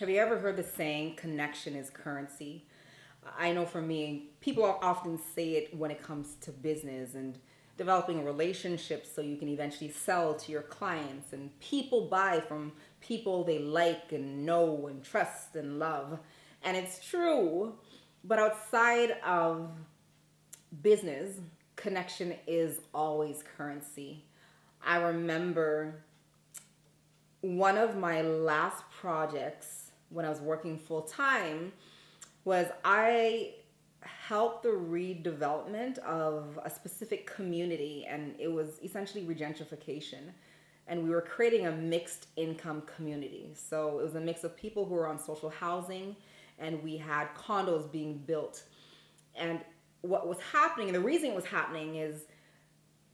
Have you ever heard the saying, connection is currency? I know for me, people often say it when it comes to business and developing relationships so you can eventually sell to your clients. And people buy from people they like and know and trust and love. And it's true, but outside of business, connection is always currency. I remember one of my last projects when I was working full time was I helped the redevelopment of a specific community, and it was essentially regentrification. And we were creating a mixed income community. So it was a mix of people who were on social housing, and we had condos being built. And what was happening, and the reason it was happening is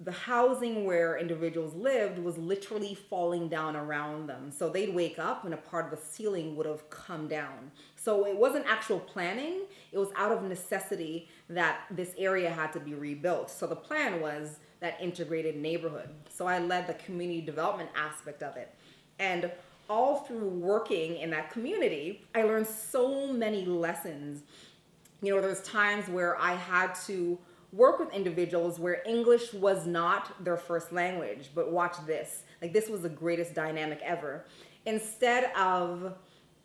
the housing where individuals lived was literally falling down around them. So they'd wake up and a part of the ceiling would have come down. So it wasn't actual planning, it was out of necessity that this area had to be rebuilt. So the plan was that integrated neighborhood. So I led the community development aspect of it. And all through working in that community, I learned so many lessons. You know, there's times where I had to work with individuals where English was not their first language. But watch this. Like, this was the greatest dynamic ever. Instead of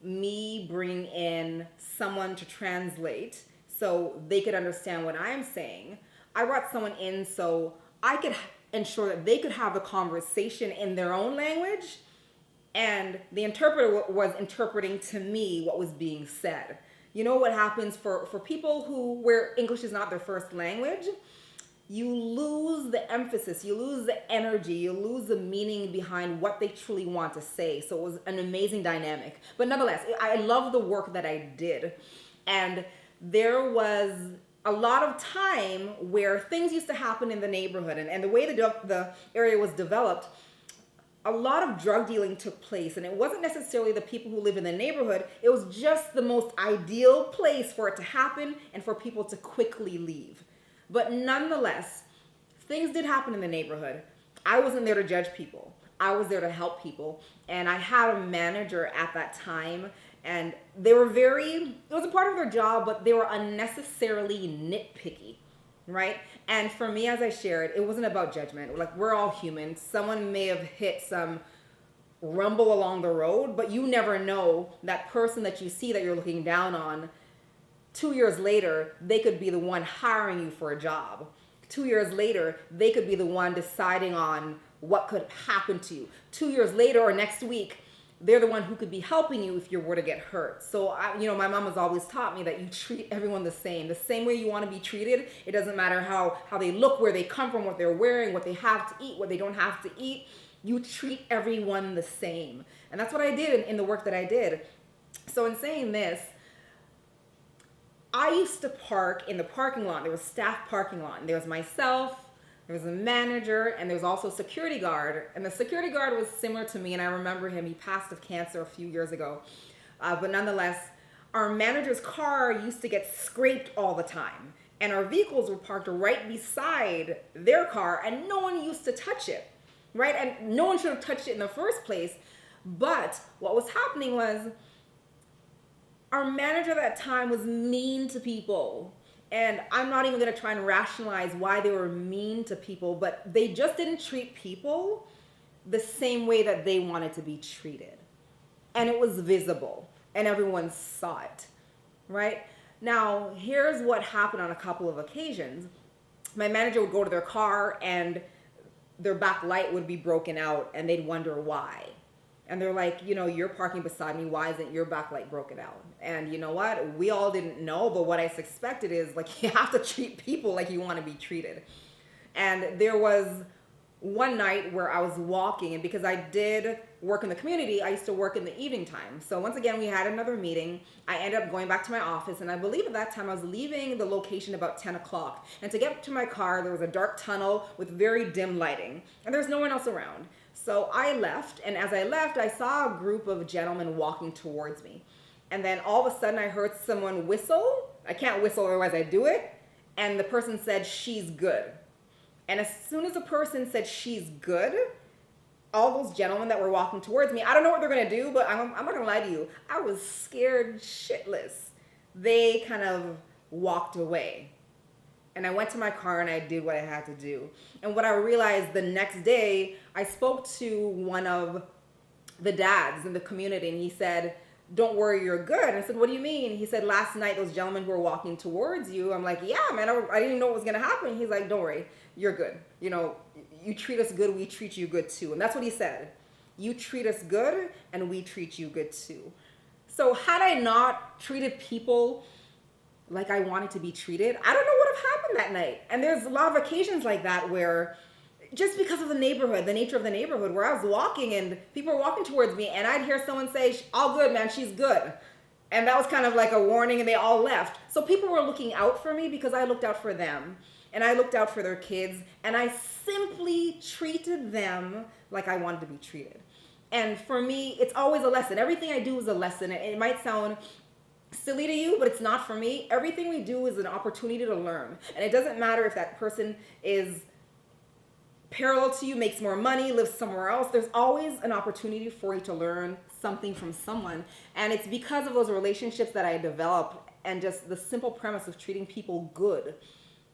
me bringing in someone to translate so they could understand what I'm saying, I brought someone in so I could ensure that they could have the conversation in their own language, and the interpreter was interpreting to me what was being said. You know what happens for people where English is not their first language? You lose the emphasis, you lose the energy, you lose the meaning behind what they truly want to say. So it was an amazing dynamic. But nonetheless, I love the work that I did. And there was a lot of time where things used to happen in the neighborhood, and the way the area was developed, a lot of drug dealing took place, and it wasn't necessarily the people who live in the neighborhood. It was just the most ideal place for it to happen and for people to quickly leave. But nonetheless, things did happen in the neighborhood. I wasn't there to judge people. I was there to help people. And I had a manager at that time, and they were it was a part of their job, but they were unnecessarily nitpicky, right? And for me, as I shared, it wasn't about judgment. Like, we're all human. Someone may have hit some rumble along the road, but you never know that person that you see that you're looking down on. 2 years later, they could be the one hiring you for a job. 2 years later, they could be the one deciding on what could happen to you. 2 years later or next week, they're the one who could be helping you if you were to get hurt. So, my mom has always taught me that you treat everyone the same way you want to be treated. It doesn't matter how they look, where they come from, what they're wearing, what they have to eat, what they don't have to eat. You treat everyone the same. And that's what I did in the work that I did. So in saying this, I used to park in the parking lot. There was staff parking lot, and there was myself, there was a manager, and there was also a security guard. And the security guard was similar to me, and I remember him. He passed of cancer a few years ago. But nonetheless, our manager's car used to get scraped all the time. And our vehicles were parked right beside their car, and no one used to touch it, right? And no one should have touched it in the first place. But what was happening was our manager at that time was mean to people. And I'm not even going to try and rationalize why they were mean to people, but they just didn't treat people the same way that they wanted to be treated. And it was visible, and everyone saw it, right? Now, here's what happened on a couple of occasions. My manager would go to their car, and their back light would be broken out, and they'd wonder why. And they're like, you're parking beside me. Why isn't your backlight broken out? And you know what? We all didn't know, but what I suspected is, like, you have to treat people like you want to be treated. And there was one night where I was walking, and because I did work in the community, I used to work in the evening time. So once again, we had another meeting. I ended up going back to my office, and I believe at that time I was leaving the location about 10 o'clock. And to get to my car, there was a dark tunnel with very dim lighting, and there's no one else around. So I left, and as I left, I saw a group of gentlemen walking towards me. And then all of a sudden, I heard someone whistle. I can't whistle, otherwise I do it. And the person said, "She's good." And as soon as the person said, "She's good," all those gentlemen that were walking towards me, I don't know what they're gonna do, but I'm not gonna lie to you. I was scared shitless. They kind of walked away. And I went to my car and I did what I had to do. And what I realized the next day, I spoke to one of the dads in the community and he said, "Don't worry, you're good." And I said, "What do you mean?" He said, "Last night those gentlemen were walking towards you." I'm like, "Yeah, man, I didn't know what was gonna happen." He's like, "Don't worry, you're good. You know, you treat us good, we treat you good too." And that's what he said. You treat us good and we treat you good too. So had I not treated people like I wanted to be treated, I don't know what would have happened that night. And there's a lot of occasions like that where just because of the neighborhood, the nature of the neighborhood, where I was walking and people were walking towards me and I'd hear someone say, "All good, man, she's good." And that was kind of like a warning and they all left. So people were looking out for me because I looked out for them and I looked out for their kids and I simply treated them like I wanted to be treated. And for me, it's always a lesson. Everything I do is a lesson. It might sound silly to you, but it's not for me. Everything we do is an opportunity to learn. And it doesn't matter if that person is parallel to you, makes more money, lives somewhere else. There's always an opportunity for you to learn something from someone. And it's because of those relationships that I develop and just the simple premise of treating people good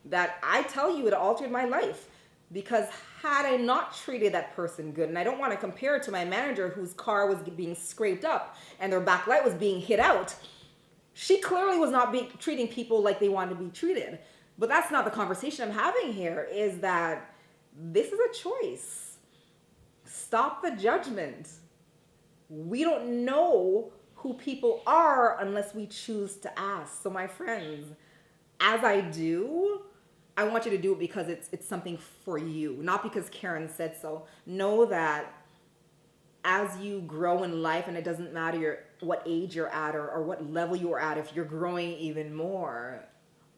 that I tell you it altered my life. Because had I not treated that person good, and I don't want to compare it to my manager whose car was being scraped up and their backlight was being hit out, she clearly was not treating people like they wanted to be treated. But that's not the conversation I'm having here, is that this is a choice. Stop the judgment. We don't know who people are unless we choose to ask. So my friends, as I do, I want you to do it because it's something for you, not because Karen said so. Know that as you grow in life, and it doesn't matter what age you're at or what level you're at, if you're growing even more,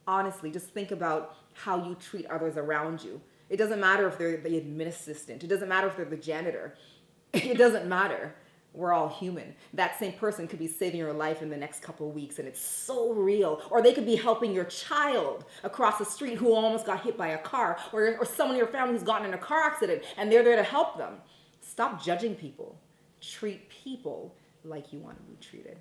honestly, just think about how you treat others around you. It doesn't matter if they're the admin assistant. It doesn't matter if they're the janitor. It doesn't matter. We're all human. That same person could be saving your life in the next couple of weeks, and it's so real. Or they could be helping your child across the street who almost got hit by a car, or someone in your family who's gotten in a car accident, and they're there to help them. Stop judging people. Treat people like you want to be treated.